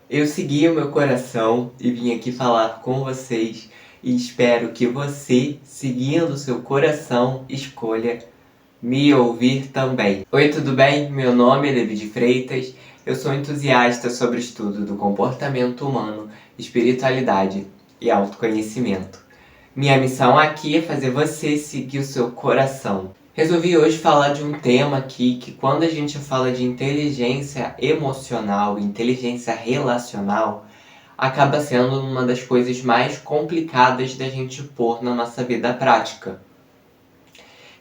Eu segui o meu coração e vim aqui falar com vocês e espero que você, seguindo o seu coração, escolha me ouvir também. Oi, tudo bem? Meu nome é David Freitas, eu sou entusiasta sobre o estudo do comportamento humano, espiritualidade e autoconhecimento. Minha missão aqui é fazer você seguir o seu coração. Resolvi hoje falar de um tema aqui que quando a gente fala de inteligência emocional, inteligência relacional, acaba sendo uma das coisas mais complicadas da gente pôr na nossa vida prática.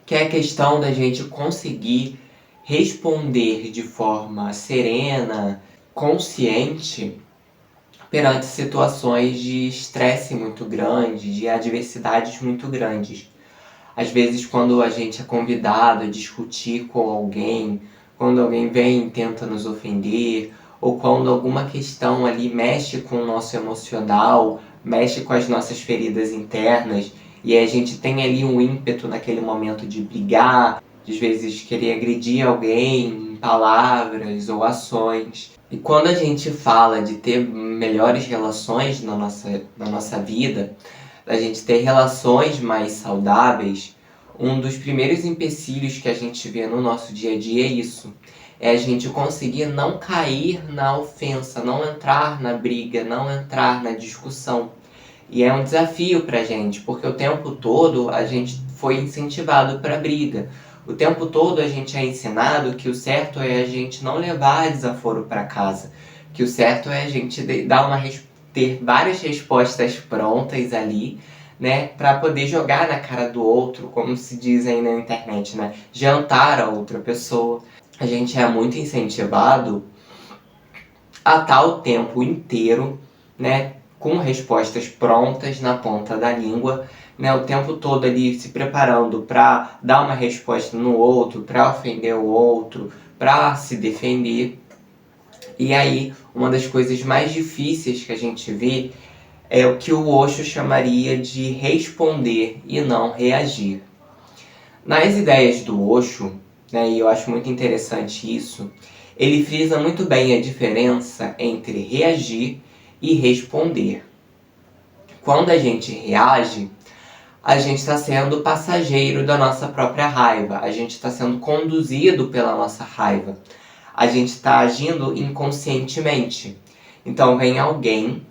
Que é a questão da gente conseguir responder de forma serena, consciente, perante situações de estresse muito grande, de adversidades muito grandes. Às vezes, quando a gente é convidado a discutir com alguém, quando alguém vem e tenta nos ofender, ou quando alguma questão ali mexe com o nosso emocional, mexe com as nossas feridas internas, e a gente tem ali um ímpeto naquele momento de brigar, de às vezes querer agredir alguém em palavras ou ações. E quando a gente fala de ter melhores relações na nossa vida, da gente ter relações mais saudáveis, um dos primeiros empecilhos que a gente vê no nosso dia a dia é isso. É a gente conseguir não cair na ofensa, não entrar na briga, não entrar na discussão. E é um desafio pra gente, porque o tempo todo a gente foi incentivado pra briga. O tempo todo a gente é ensinado que o certo é a gente não levar desaforo pra casa. Que o certo é a gente ter várias respostas prontas ali, né, para poder jogar na cara do outro, como se diz aí na internet, né, jantar a outra pessoa. A gente é muito incentivado a estar o tempo inteiro, né, com respostas prontas na ponta da língua, né, o tempo todo ali se preparando para dar uma resposta no outro, para ofender o outro, para se defender. E aí, uma das coisas mais difíceis que a gente vê é o que o Osho chamaria de responder e não reagir. Nas ideias do Osho, né, e eu acho muito interessante isso, ele frisa muito bem a diferença entre reagir e responder. Quando a gente reage, a gente está sendo passageiro da nossa própria raiva, a gente está sendo conduzido pela nossa raiva, a gente está agindo inconscientemente. Então vem alguém,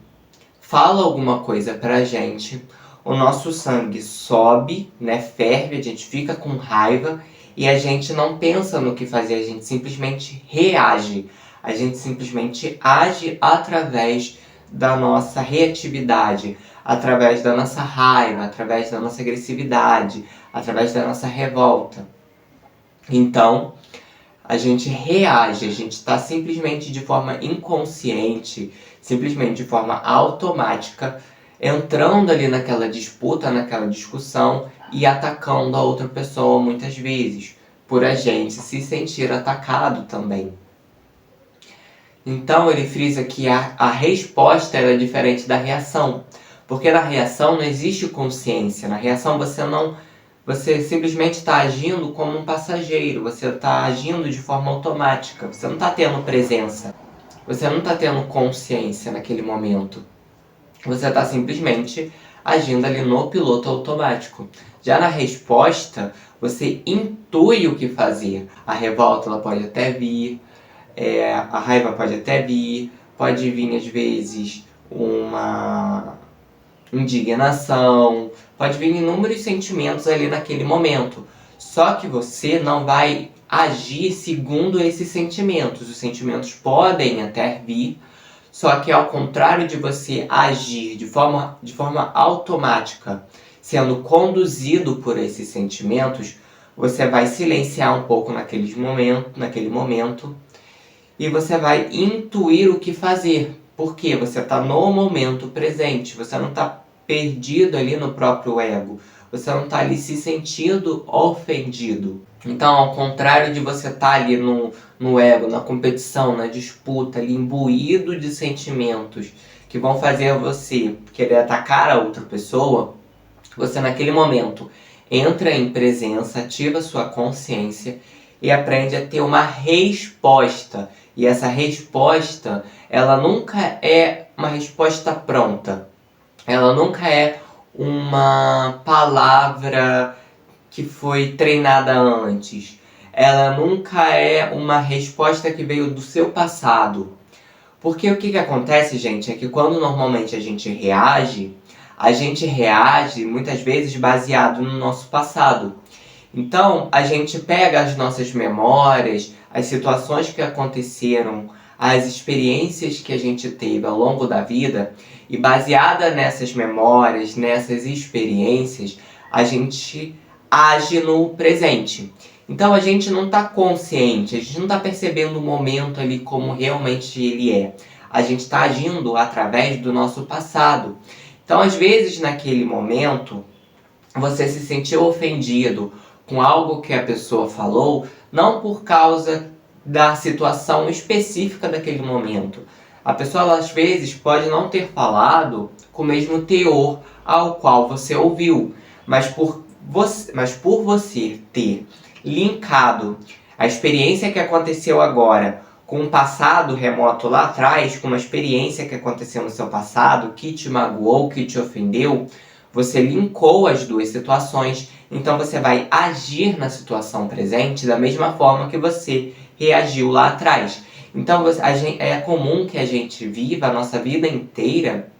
fala alguma coisa pra gente, o nosso sangue sobe, né, ferve, a gente fica com raiva e a gente não pensa no que fazer, a gente simplesmente reage. A gente simplesmente age através da nossa reatividade, através da nossa raiva, através da nossa agressividade, através da nossa revolta. Então, a gente reage, a gente está simplesmente de forma inconsciente, simplesmente de forma automática, entrando ali naquela disputa, naquela discussão e atacando a outra pessoa muitas vezes, por a gente se sentir atacado também. Então ele frisa que a resposta é diferente da reação, porque na reação não existe consciência, na reação você simplesmente está agindo como um passageiro, você está agindo de forma automática, você não está tendo presença, você não está tendo consciência naquele momento. Você está simplesmente agindo ali no piloto automático. Já na resposta, você intui o que fazer. A revolta ela pode até vir, a raiva pode até vir, pode vir às vezes uma indignação, pode vir inúmeros sentimentos ali naquele momento. Só que você não vai agir segundo esses sentimentos. Os sentimentos podem até vir, só que ao contrário de você agir de forma automática, sendo conduzido por esses sentimentos, você vai silenciar um pouco naquele momento e você vai intuir o que fazer. Porque você está no momento presente, você não está perdido ali no próprio ego, você não está ali se sentindo ofendido. Então, ao contrário de você estar ali no ego, na competição, na disputa, ali imbuído de sentimentos que vão fazer você querer atacar a outra pessoa, você naquele momento entra em presença, ativa sua consciência e aprende a ter uma resposta E essa resposta, ela nunca é uma resposta pronta. Ela nunca é uma palavra que foi treinada antes. Ela nunca é uma resposta que veio do seu passado. Porque o que acontece, gente, é que quando normalmente a gente reage muitas vezes baseado no nosso passado. Então, a gente pega as nossas memórias, as situações que aconteceram, as experiências que a gente teve ao longo da vida, e baseada nessas memórias, nessas experiências, a gente age no presente. Então a gente não está consciente, a gente não está percebendo o momento ali como realmente ele é. A gente está agindo através do nosso passado. Então, às vezes, naquele momento, você se sentiu ofendido com algo que a pessoa falou, não por causa da situação específica daquele momento. A pessoa, às vezes, pode não ter falado com o mesmo teor ao qual você ouviu, mas por você ter linkado a experiência que aconteceu agora com um passado remoto lá atrás, com uma experiência que aconteceu no seu passado, que te magoou, que te ofendeu, você linkou as duas situações, então você vai agir na situação presente da mesma forma que você reagiu lá atrás. Então é comum que a gente viva a nossa vida inteira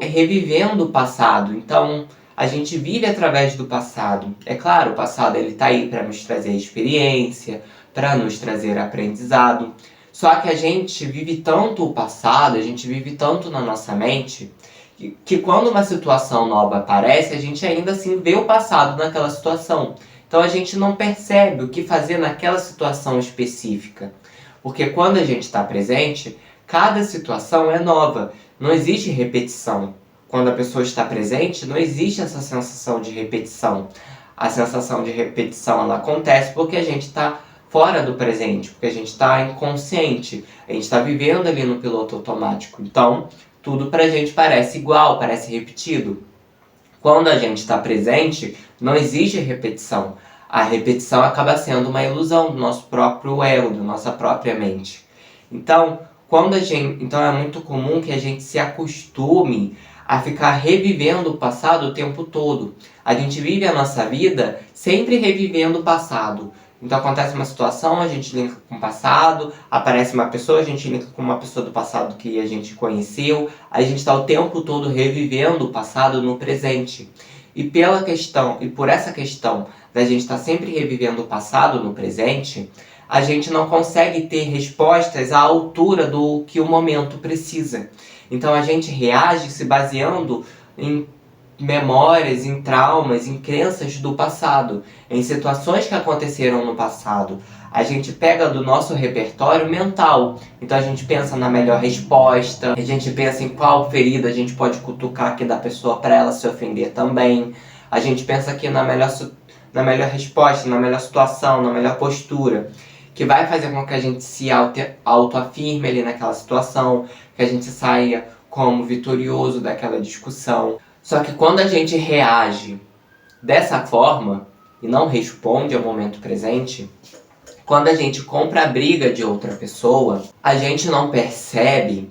revivendo o passado. Então a gente vive através do passado. É claro, o passado ele está aí para nos trazer experiência, para nos trazer aprendizado. Só que a gente vive tanto o passado, a gente vive tanto na nossa mente, que quando uma situação nova aparece, a gente ainda assim vê o passado naquela situação. Então a gente não percebe o que fazer naquela situação específica. Porque quando a gente está presente, cada situação é nova. Não existe repetição. Quando a pessoa está presente, não existe essa sensação de repetição. A sensação de repetição ela acontece porque a gente está fora do presente, porque a gente está inconsciente, a gente está vivendo ali no piloto automático. Então, tudo pra gente parece igual, parece repetido. Quando a gente está presente, não existe repetição. A repetição acaba sendo uma ilusão do nosso próprio ego, da nossa própria mente. Então, então é muito comum que a gente se acostume a ficar revivendo o passado o tempo todo. A gente vive a nossa vida sempre revivendo o passado. Então acontece uma situação, a gente linka com o passado, aparece uma pessoa, a gente linka com uma pessoa do passado que a gente conheceu, a gente está o tempo todo revivendo o passado no presente. E por essa questão da gente estar sempre revivendo o passado no presente, a gente não consegue ter respostas à altura do que o momento precisa. Então a gente reage se baseando em memórias, em traumas, em crenças do passado, em situações que aconteceram no passado. A gente pega do nosso repertório mental. Então a gente pensa na melhor resposta, a gente pensa em qual ferida a gente pode cutucar aqui da pessoa para ela se ofender também. A gente pensa aqui na melhor resposta, na melhor situação, na melhor postura, que vai fazer com que a gente se autoafirme ali naquela situação, que a gente saia como vitorioso daquela discussão. Só que quando a gente reage dessa forma e não responde ao momento presente, quando a gente compra a briga de outra pessoa, a gente não percebe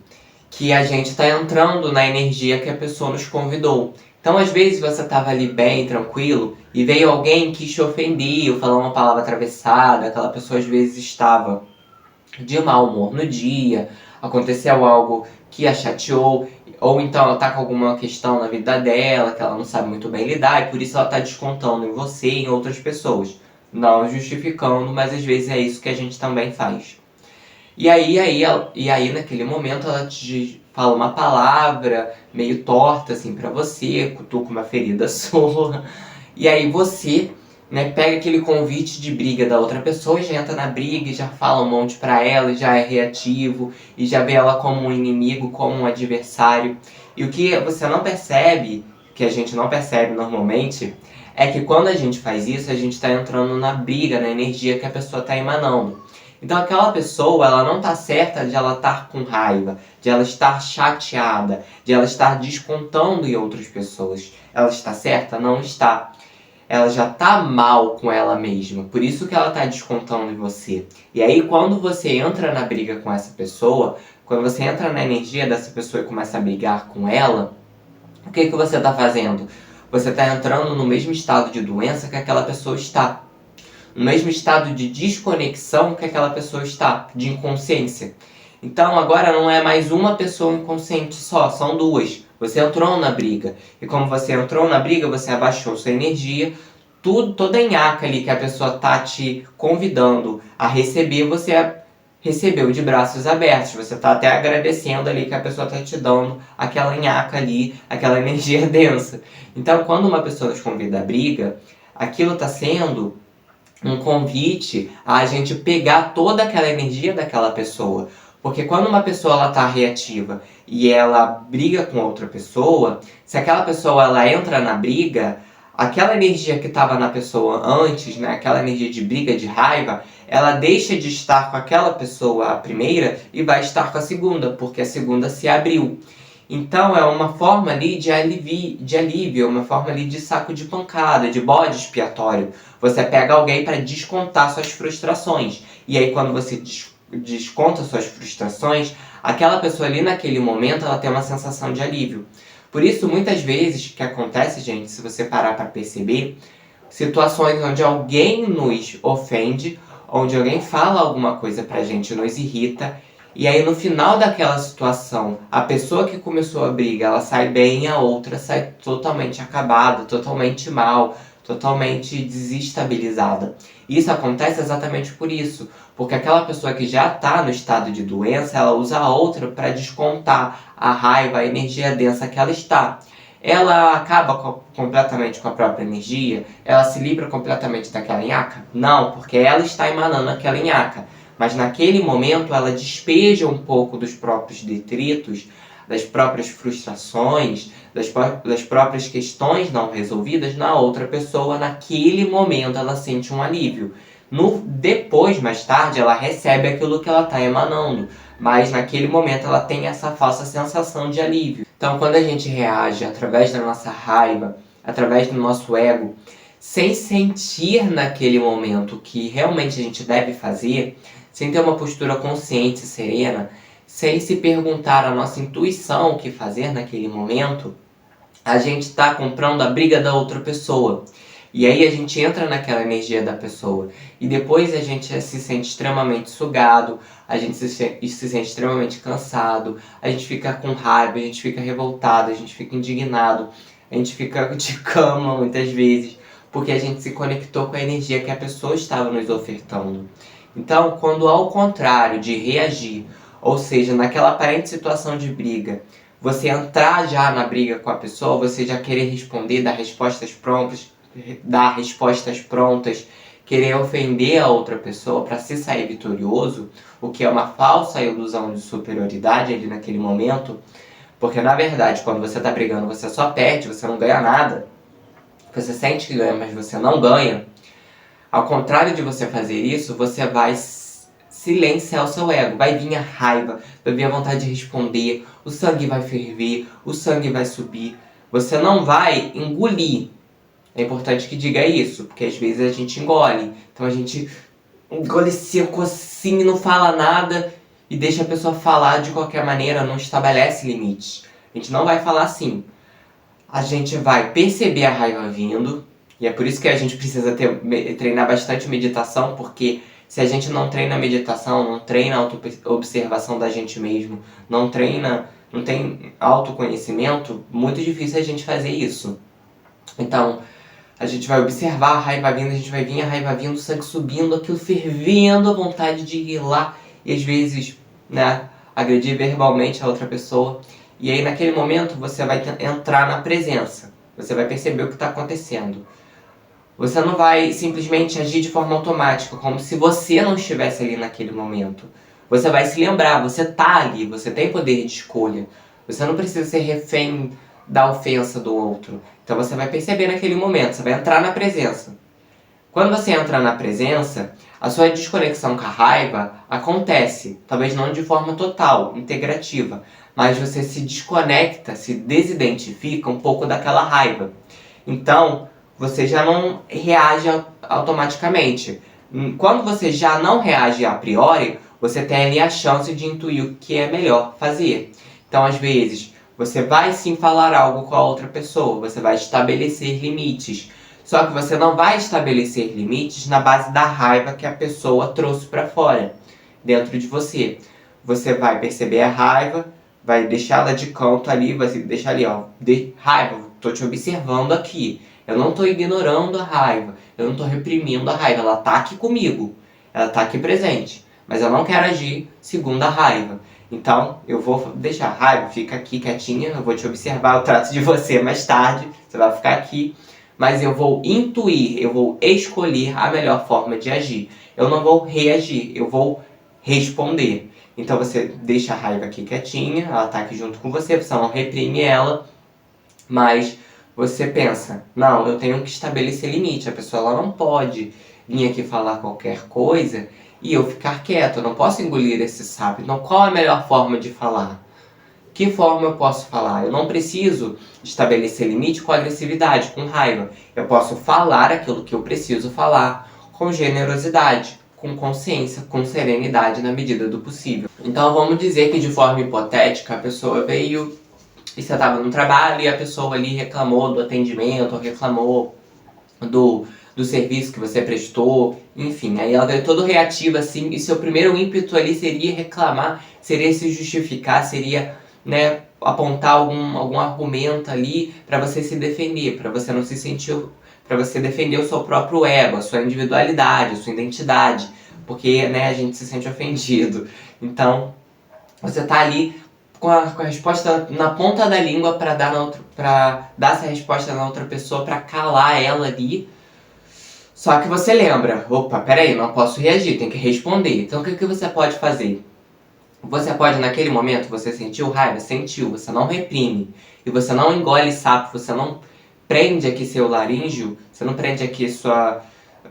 que a gente está entrando na energia que a pessoa nos convidou. Então, às vezes, você estava ali bem, tranquilo, e veio alguém que te ofendeu, falou uma palavra atravessada, aquela pessoa às vezes estava de mau humor no dia, aconteceu algo que a chateou, ou então ela tá com alguma questão na vida dela, que ela não sabe muito bem lidar, e por isso ela tá descontando em você e em outras pessoas. Não justificando, mas às vezes é isso que a gente também faz. E aí naquele momento ela te fala uma palavra meio torta assim pra você, cutuca uma ferida sua, e aí você pega aquele convite de briga da outra pessoa e já entra na briga e já fala um monte pra ela, e já é reativo, e já vê ela como um inimigo, como um adversário. E o que você não percebe, que a gente não percebe normalmente, é que quando a gente faz isso, a gente tá entrando na briga, na energia que a pessoa tá emanando. Então aquela pessoa, ela não tá certa de ela estar com raiva, de ela estar chateada, de ela estar descontando em outras pessoas. Ela está certa? Não está. ela já tá mal com ela mesma, por isso que ela tá descontando em você. E aí quando você entra na briga com essa pessoa, quando você entra na energia dessa pessoa e começa a brigar com ela, o que você tá fazendo? Você tá entrando no mesmo estado de doença que aquela pessoa está. No mesmo estado de desconexão que aquela pessoa está, de inconsciência. Então agora não é mais uma pessoa inconsciente só, são duas. Você entrou na briga. E como você entrou na briga, você abaixou sua energia, toda a nhaca ali que a pessoa tá te convidando a receber, você recebeu de braços abertos. Você tá até agradecendo ali que a pessoa tá te dando aquela nhaca ali, aquela energia densa. Então quando uma pessoa nos convida à briga, aquilo tá sendo um convite a gente pegar toda aquela energia daquela pessoa. Porque quando uma pessoa ela tá reativa e ela briga com outra pessoa, se aquela pessoa ela entra na briga, aquela energia que estava na pessoa antes, né, aquela energia de briga, de raiva, ela deixa de estar com aquela pessoa, a primeira, e vai estar com a segunda, porque a segunda se abriu. Então é uma forma ali de alívio, uma forma ali de saco de pancada, de bode expiatório. Você pega alguém para descontar suas frustrações. E aí quando você desconta suas frustrações, aquela pessoa ali naquele momento ela tem uma sensação de alívio. Por isso muitas vezes que acontece, gente, se você parar para perceber, situações onde alguém nos ofende, onde alguém fala alguma coisa pra gente, nos irrita, e aí no final daquela situação, a pessoa que começou a briga, ela sai bem e a outra sai totalmente acabada, totalmente mal, totalmente desestabilizada. Isso acontece exatamente por isso, porque aquela pessoa que já está no estado de doença, ela usa a outra para descontar a raiva, a energia densa que ela está. Ela acaba completamente com a própria energia? Ela se livra completamente daquela nhaca? Não, porque ela está emanando aquela nhaca. Mas naquele momento ela despeja um pouco dos próprios detritos, das próprias frustrações, das próprias questões não resolvidas na outra pessoa. Naquele momento ela sente um alívio. Depois, mais tarde, ela recebe aquilo que ela está emanando. Mas naquele momento ela tem essa falsa sensação de alívio. Então quando a gente reage através da nossa raiva, através do nosso ego, sem sentir naquele momento o que realmente a gente deve fazer, sem ter uma postura consciente e serena, sem se perguntar a nossa intuição o que fazer naquele momento, a gente está comprando a briga da outra pessoa. E aí a gente entra naquela energia da pessoa. E depois a gente se sente extremamente sugado, a gente se sente extremamente cansado, a gente fica com raiva, a gente fica revoltado, a gente fica indignado, a gente fica de cama muitas vezes, porque a gente se conectou com a energia que a pessoa estava nos ofertando. Então, quando ao contrário de reagir, ou seja, naquela aparente situação de briga, você entrar já na briga com a pessoa, você já querer responder, dar respostas prontas, querer ofender a outra pessoa para se sair vitorioso, o que é uma falsa ilusão de superioridade ali naquele momento, porque na verdade quando você está brigando você só perde, você não ganha nada, você sente que ganha, mas você não ganha. Ao contrário de você fazer isso, você vai silenciar o seu ego. Vai vir a raiva, vai vir a vontade de responder, o sangue vai ferver, o sangue vai subir. Você não vai engolir. É importante que diga isso, porque às vezes a gente engole. Então a gente engole seco assim, não fala nada e deixa a pessoa falar de qualquer maneira, não estabelece limites. A gente não vai falar assim. A gente vai perceber a raiva vindo, e é por isso que a gente precisa treinar bastante meditação, porque se a gente não treina meditação, não treina auto-observação da gente mesmo, não tem autoconhecimento, muito difícil a gente fazer isso. Então, a gente vai observar a raiva vindo, a gente vai vir a raiva vindo, o sangue subindo, aquilo fervendo, a vontade de ir lá e às vezes, né, agredir verbalmente a outra pessoa. E aí naquele momento você vai entrar na presença, você vai perceber o que está acontecendo. Você não vai simplesmente agir de forma automática, como se você não estivesse ali naquele momento. Você vai se lembrar, você está ali, você tem poder de escolha. Você não precisa ser refém da ofensa do outro. Então você vai perceber naquele momento, você vai entrar na presença. Quando você entra na presença, a sua desconexão com a raiva acontece, talvez não de forma total, integrativa, mas você se desconecta, se desidentifica um pouco daquela raiva. Então, você já não reage automaticamente. Quando você já não reage a priori, você tem ali a chance de intuir o que é melhor fazer. Então, às vezes, você vai sim falar algo com a outra pessoa, você vai estabelecer limites. Só que você não vai estabelecer limites na base da raiva que a pessoa trouxe para fora, dentro de você. Você vai perceber a raiva, vai deixá-la de canto ali, vai deixar ali, ó, de raiva, tô te observando aqui. Eu não tô ignorando a raiva, eu não tô reprimindo a raiva, ela tá aqui comigo, ela tá aqui presente, mas eu não quero agir segundo a raiva. Então, eu vou deixar a raiva, fica aqui quietinha, eu vou te observar, eu trato de você mais tarde, você vai ficar aqui, mas eu vou intuir, eu vou escolher a melhor forma de agir. Eu não vou reagir, eu vou responder. Então você deixa a raiva aqui quietinha, ela tá aqui junto com você, você não reprime ela, mas você pensa, não, eu tenho que estabelecer limite, a pessoa ela não pode vir aqui falar qualquer coisa e eu ficar quieto, eu não posso engolir esse sapo. Então qual a melhor forma de falar? Que forma eu posso falar? Eu não preciso estabelecer limite com agressividade, com raiva. Eu posso falar aquilo que eu preciso falar com generosidade, com consciência, com serenidade na medida do possível. Então vamos dizer que de forma hipotética a pessoa veio e você estava no trabalho e a pessoa ali reclamou do atendimento, ou reclamou do serviço que você prestou, enfim, aí ela veio toda reativa assim, e seu primeiro ímpeto ali seria reclamar, seria se justificar, seria, né, apontar algum argumento ali para você se defender, para você não se sentir, para você defender o seu próprio ego, a sua individualidade, a sua identidade, porque, né, a gente se sente ofendido. Então, você tá ali com a resposta na ponta da língua para dar essa resposta na outra pessoa, para calar ela ali. Só que você lembra, opa, peraí, não posso reagir, tem que responder. Então o que você pode fazer? Você pode, naquele momento, você sentiu raiva? Sentiu, você não reprime. E você não engole sapo, você não prende aqui seu laríngeo, você não prende aqui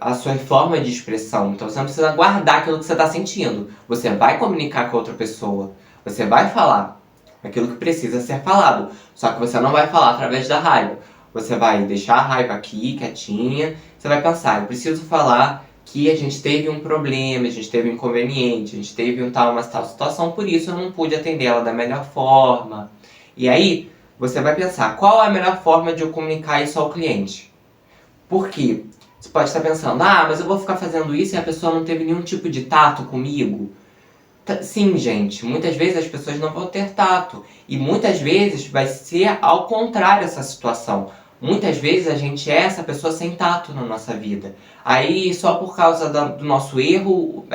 a sua forma de expressão. Então você não precisa guardar aquilo que você está sentindo. Você vai comunicar com a outra pessoa. Você vai falar aquilo que precisa ser falado. Só que você não vai falar através da raiva. Você vai deixar a raiva aqui, quietinha. Você vai pensar, eu preciso falar que a gente teve um problema, a gente teve um inconveniente, a gente teve uma tal situação, por isso eu não pude atender ela da melhor forma. E aí, você vai pensar, qual é a melhor forma de eu comunicar isso ao cliente? Por quê? Você pode estar pensando, mas eu vou ficar fazendo isso e a pessoa não teve nenhum tipo de tato comigo. Sim, gente, muitas vezes as pessoas não vão ter tato. E muitas vezes vai ser ao contrário essa situação. Muitas vezes a gente é essa pessoa sem tato na nossa vida. Aí só por causa do nosso erro,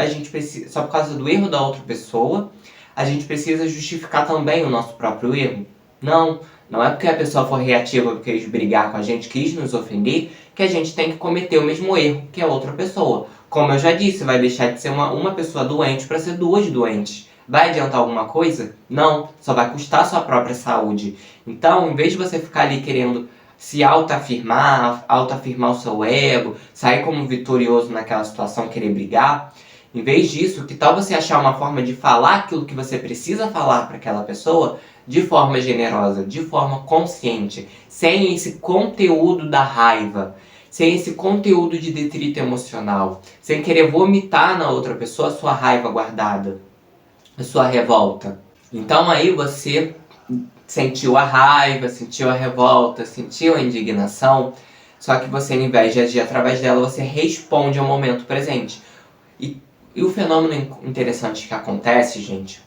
só por causa do erro da outra pessoa, a gente precisa justificar também o nosso próprio erro. Não, não é porque a pessoa for reativa, porque quis brigar com a gente, quis nos ofender, que a gente tem que cometer o mesmo erro que a outra pessoa. Como eu já disse, vai deixar de ser uma pessoa doente para ser duas doentes. Vai adiantar alguma coisa? Não, só vai custar a sua própria saúde. Então, em vez de você ficar ali querendo se autoafirmar o seu ego, sair como vitorioso naquela situação, querer brigar, em vez disso, que tal você achar uma forma de falar aquilo que você precisa falar para aquela pessoa de forma generosa, de forma consciente, sem esse conteúdo da raiva, sem esse conteúdo de detrito emocional, sem querer vomitar na outra pessoa a sua raiva guardada, a sua revolta. Então aí você sentiu a raiva, sentiu a revolta, sentiu a indignação, só que você, ao invés de agir através dela, você responde ao momento presente. E o fenômeno interessante que acontece, gente,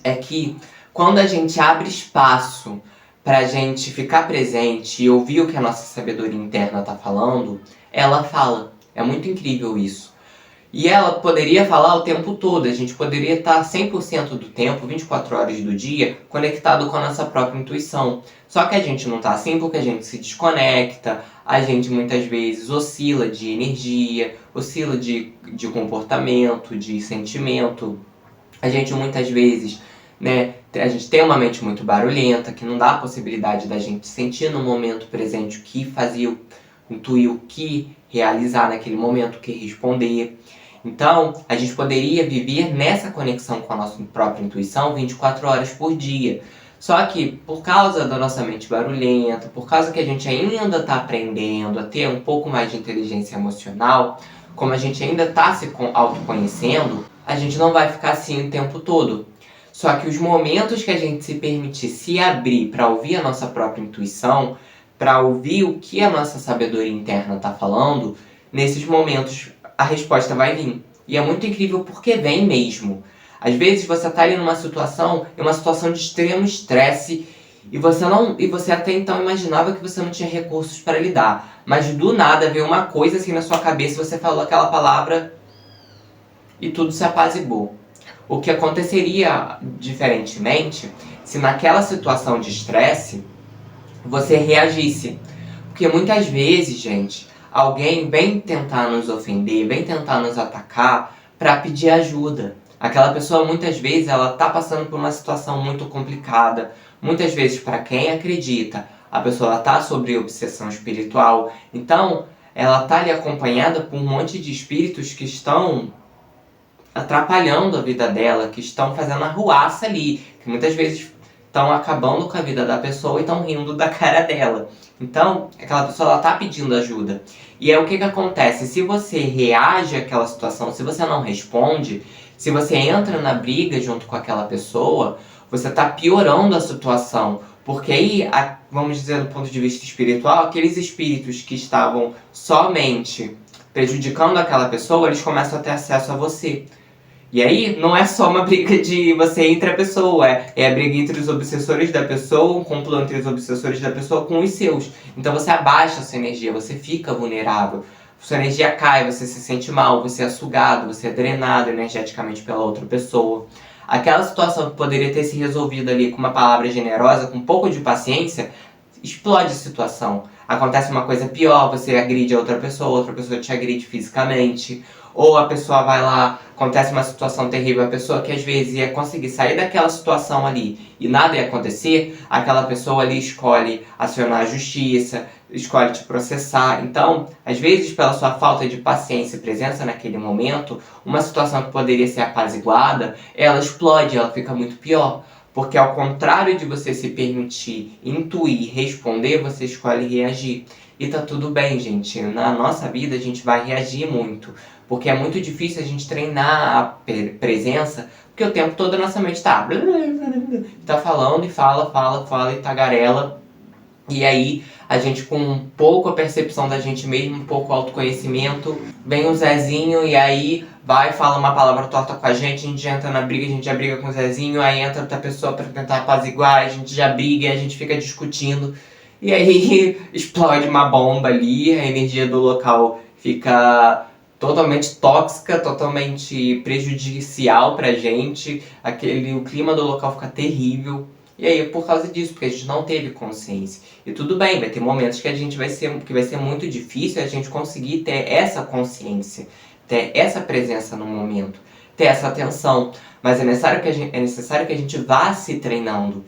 é que quando a gente abre espaço pra gente ficar presente e ouvir o que a nossa sabedoria interna tá falando, ela fala. É muito incrível isso. E ela poderia falar o tempo todo, a gente poderia estar 100% do tempo, 24 horas do dia, conectado com a nossa própria intuição. Só que a gente não está assim porque a gente se desconecta, a gente muitas vezes oscila de energia, oscila de comportamento, de sentimento. A gente muitas vezes, né, a gente tem uma mente muito barulhenta, que não dá a possibilidade da gente sentir no momento presente o que fazer, intuir o que realizar naquele momento, o que responder. Então, a gente poderia viver nessa conexão com a nossa própria intuição 24 horas por dia. Só que, por causa da nossa mente barulhenta, por causa que a gente ainda está aprendendo a ter um pouco mais de inteligência emocional, como a gente ainda está se autoconhecendo, a gente não vai ficar assim o tempo todo. Só que os momentos que a gente se permitir se abrir para ouvir a nossa própria intuição, para ouvir o que a nossa sabedoria interna está falando, nesses momentos a resposta vai vir. E é muito incrível porque vem mesmo. Às vezes você está ali numa situação, em uma situação de extremo estresse, e você até então imaginava que você não tinha recursos para lidar. Mas do nada veio uma coisa assim na sua cabeça, você falou aquela palavra e tudo se apaziguou. O que aconteceria diferentemente se naquela situação de estresse você reagisse. Porque muitas vezes, gente, alguém vem tentar nos ofender, vem tentar nos atacar para pedir ajuda. Aquela pessoa muitas vezes ela tá passando por uma situação muito complicada. Muitas vezes, para quem acredita, a pessoa tá sobre obsessão espiritual. Então, ela tá ali acompanhada por um monte de espíritos que estão atrapalhando a vida dela, que estão fazendo arruaça ali, que muitas vezes estão acabando com a vida da pessoa e estão rindo da cara dela. Então, aquela pessoa ela tá pedindo ajuda. E é o que acontece? Se você reage àquela situação, se você não responde, se você entra na briga junto com aquela pessoa, você está piorando a situação. Porque aí, vamos dizer do ponto de vista espiritual, aqueles espíritos que estavam somente prejudicando aquela pessoa, eles começam a ter acesso a você. E aí, não é só uma briga de você entre a pessoa, é a briga entre os obsessores da pessoa, um complô entre os obsessores da pessoa com os seus. Então você abaixa a sua energia, você fica vulnerável. Sua energia cai, você se sente mal, você é sugado, você é drenado energeticamente pela outra pessoa. Aquela situação que poderia ter se resolvido ali com uma palavra generosa, com um pouco de paciência, explode a situação. Acontece uma coisa pior, você agride a outra pessoa te agride fisicamente. Ou a pessoa vai lá, acontece uma situação terrível, a pessoa que às vezes ia conseguir sair daquela situação ali e nada ia acontecer, aquela pessoa ali escolhe acionar a justiça, escolhe te processar. Então, às vezes, pela sua falta de paciência e presença naquele momento, uma situação que poderia ser apaziguada, ela explode, ela fica muito pior. Porque ao contrário de você se permitir intuir, responder, você escolhe reagir. E tá tudo bem, gente. Na nossa vida a gente vai reagir muito. Porque é muito difícil a gente treinar a presença, porque o tempo todo a nossa mente tá falando e fala e tagarela. E aí, a gente com um pouco a percepção da gente mesmo, um pouco autoconhecimento, vem o Zezinho e aí vai, fala uma palavra torta com a gente já entra na briga, a gente já briga com o Zezinho, aí entra outra pessoa pra tentar apaziguar, a gente já briga e a gente fica discutindo. E aí explode uma bomba ali, a energia do local fica totalmente tóxica, totalmente prejudicial pra gente, o clima do local fica terrível. E aí, por causa disso, porque a gente não teve consciência. E tudo bem, vai ter momentos que vai ser muito difícil a gente conseguir ter essa consciência, ter essa presença no momento, ter essa atenção. Mas é necessário que a gente vá se treinando.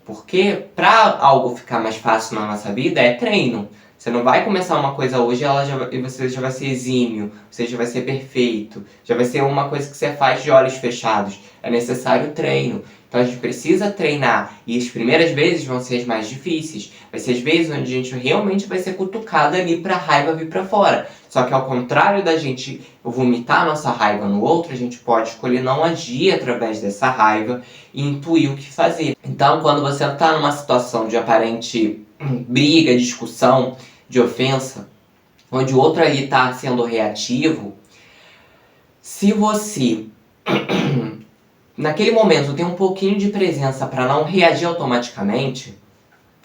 Porque para algo ficar mais fácil na nossa vida é treino. Você não vai começar uma coisa hoje e você já vai ser exímio, você já vai ser perfeito, já vai ser uma coisa que você faz de olhos fechados. É necessário treino. Então a gente precisa treinar. E as primeiras vezes vão ser as mais difíceis. Vai ser as vezes onde a gente realmente vai ser cutucado ali pra raiva vir pra fora. Só que ao contrário da gente vomitar a nossa raiva no outro, a gente pode escolher não agir através dessa raiva e intuir o que fazer. Então quando você tá numa situação de aparente briga, discussão, de ofensa, onde o outro ali tá sendo reativo, se você naquele momento tem um pouquinho de presença para não reagir automaticamente,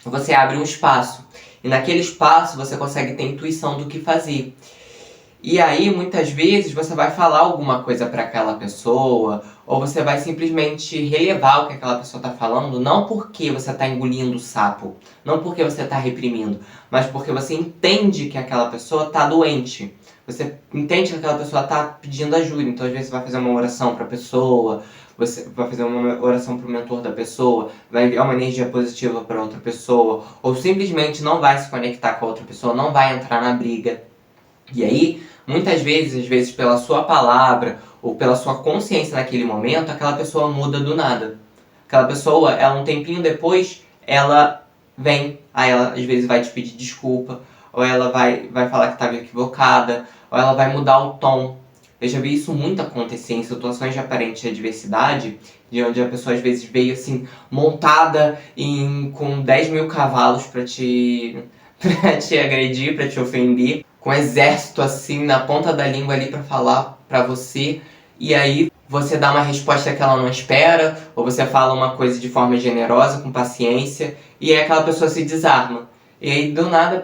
você abre um espaço. E naquele espaço você consegue ter intuição do que fazer. E aí, muitas vezes, você vai falar alguma coisa para aquela pessoa, ou você vai simplesmente relevar o que aquela pessoa está falando, não porque você está engolindo o sapo, não porque você está reprimindo, mas porque você entende que aquela pessoa está doente. Você entende que aquela pessoa está pedindo ajuda, então às vezes você vai fazer uma oração para a pessoa, você vai fazer uma oração para o mentor da pessoa, vai enviar uma energia positiva para outra pessoa, ou simplesmente não vai se conectar com a outra pessoa, não vai entrar na briga. E aí, muitas vezes, às vezes pela sua palavra ou pela sua consciência naquele momento, aquela pessoa muda do nada. Aquela pessoa, ela um tempinho depois, ela vem, aí ela às vezes vai te pedir desculpa, ou ela vai falar que estava equivocada, ou ela vai mudar o tom. Eu já vi isso muito acontecer em situações de aparente adversidade, de onde a pessoa às vezes veio assim, montada com 10 mil cavalos pra te agredir, pra te ofender, com um exército assim na ponta da língua ali pra falar pra você, e aí você dá uma resposta que ela não espera, ou você fala uma coisa de forma generosa, com paciência, e aí aquela pessoa se desarma. E aí do nada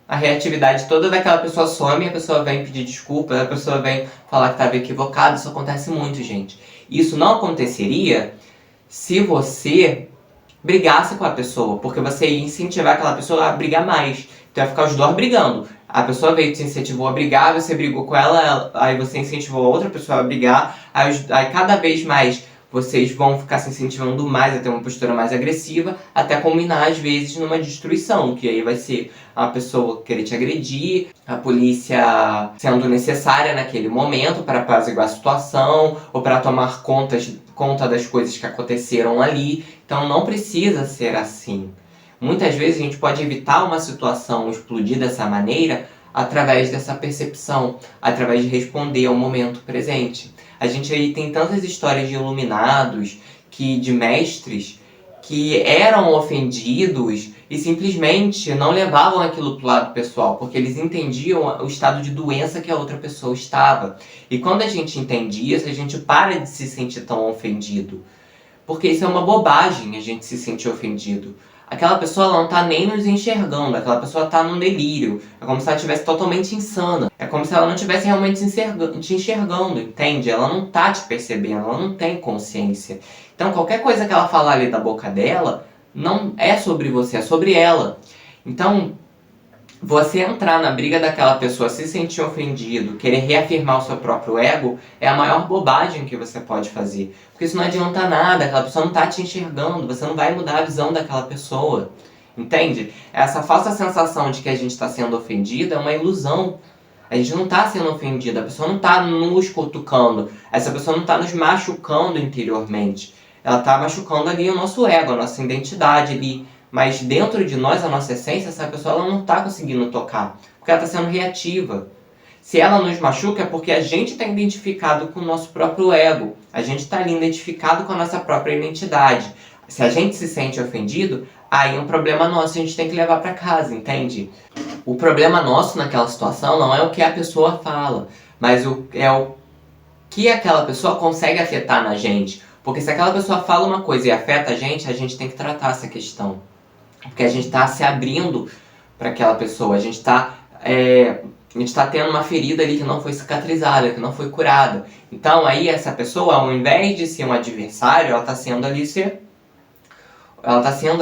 a reatividade toda daquela pessoa some, a pessoa vem pedir desculpa, a pessoa vem falar que estava equivocada. Isso acontece muito, gente. Isso não aconteceria se você brigasse com a pessoa, porque você ia incentivar aquela pessoa a brigar mais. Então ia ficar os dois brigando. A pessoa veio te incentivou a brigar, você brigou com ela, aí você incentivou a outra pessoa a brigar, aí cada vez mais vocês vão ficar se incentivando mais a ter uma postura mais agressiva, até culminar às vezes numa destruição, que aí vai ser a pessoa querer te agredir, a polícia sendo necessária naquele momento para apaziguar a situação, ou para tomar conta das coisas que aconteceram ali. Então não precisa ser assim. Muitas vezes a gente pode evitar uma situação explodir dessa maneira através dessa percepção, através de responder ao momento presente. A gente aí tem tantas histórias de iluminados, de mestres, que eram ofendidos e simplesmente não levavam aquilo pro lado pessoal, porque eles entendiam o estado de doença que a outra pessoa estava. E quando a gente entende isso, a gente para de se sentir tão ofendido. Porque isso é uma bobagem, a gente se sentir ofendido. Aquela pessoa ela não tá nem nos enxergando, aquela pessoa tá num delírio. É como se ela estivesse totalmente insana. É como se ela não estivesse realmente te enxergando, entende? Ela não tá te percebendo, ela não tem consciência. Então qualquer coisa que ela falar ali da boca dela, não é sobre você, é sobre ela. Então, você entrar na briga daquela pessoa, se sentir ofendido, querer reafirmar o seu próprio ego, é a maior bobagem que você pode fazer. Porque isso não adianta nada, aquela pessoa não está te enxergando, você não vai mudar a visão daquela pessoa. Entende? Essa falsa sensação de que a gente está sendo ofendido é uma ilusão. A gente não está sendo ofendido, a pessoa não está nos cutucando, essa pessoa não está nos machucando interiormente. Ela está machucando ali o nosso ego, a nossa identidade ali. Mas dentro de nós, a nossa essência, essa pessoa ela não está conseguindo tocar, porque ela está sendo reativa. Se ela nos machuca é porque a gente está identificado com o nosso próprio ego, a gente está ali identificado com a nossa própria identidade. Se a gente se sente ofendido, aí é um problema nosso, a gente tem que levar para casa, entende? O problema nosso naquela situação não é o que a pessoa fala, mas é o que aquela pessoa consegue afetar na gente. Porque se aquela pessoa fala uma coisa e afeta a gente tem que tratar essa questão. Porque a gente está se abrindo para aquela pessoa, a gente está tendo uma ferida ali que não foi cicatrizada, que não foi curada. Então aí essa pessoa, ao invés de ser um adversário, ela está sendo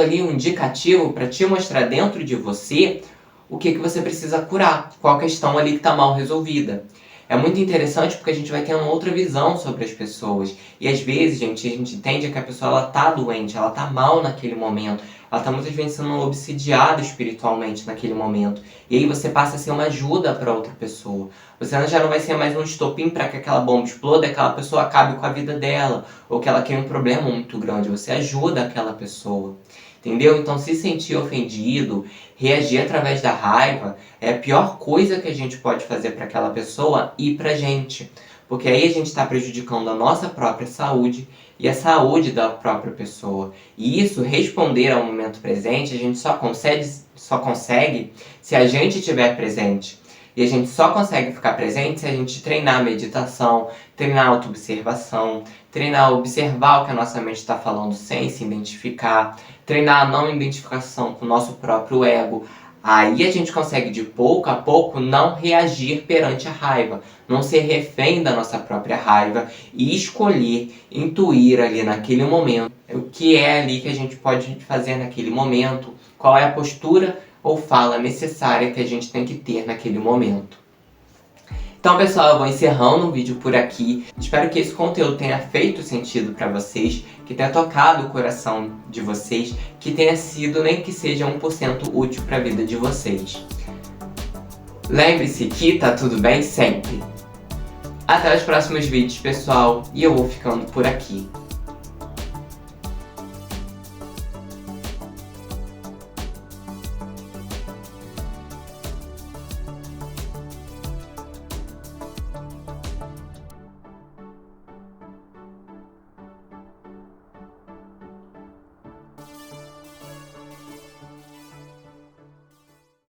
ali um indicativo para te mostrar dentro de você o que você precisa curar, qual questão ali que está mal resolvida. É muito interessante porque a gente vai tendo outra visão sobre as pessoas. E às vezes, gente, a gente entende que a pessoa ela tá doente, ela tá mal naquele momento. Ela tá muitas vezes sendo obsidiada espiritualmente naquele momento. E aí você passa a ser uma ajuda para outra pessoa. Você já não vai ser mais um estopim para que aquela bomba exploda e aquela pessoa acabe com a vida dela. Ou que ela tenha um problema muito grande. Você ajuda aquela pessoa. Entendeu? Então se sentir ofendido, reagir através da raiva, é a pior coisa que a gente pode fazer para aquela pessoa e pra gente. Porque aí a gente está prejudicando a nossa própria saúde e a saúde da própria pessoa. E isso, responder ao momento presente, a gente só consegue se a gente estiver presente. E a gente só consegue ficar presente se a gente treinar meditação, treinar autoobservação, treinar observar o que a nossa mente está falando sem se identificar, treinar a não identificação com o nosso próprio ego. Aí a gente consegue de pouco a pouco não reagir perante a raiva, não ser refém da nossa própria raiva e escolher, intuir ali naquele momento o que é ali que a gente pode fazer naquele momento, qual é a postura ou fala necessária que a gente tem que ter naquele momento. Então, pessoal, eu vou encerrando o vídeo por aqui. Espero que esse conteúdo tenha feito sentido para vocês, que tenha tocado o coração de vocês, que tenha sido, nem que seja 1% útil para a vida de vocês. Lembre-se que tá tudo bem sempre. Até os próximos vídeos, pessoal, e eu vou ficando por aqui.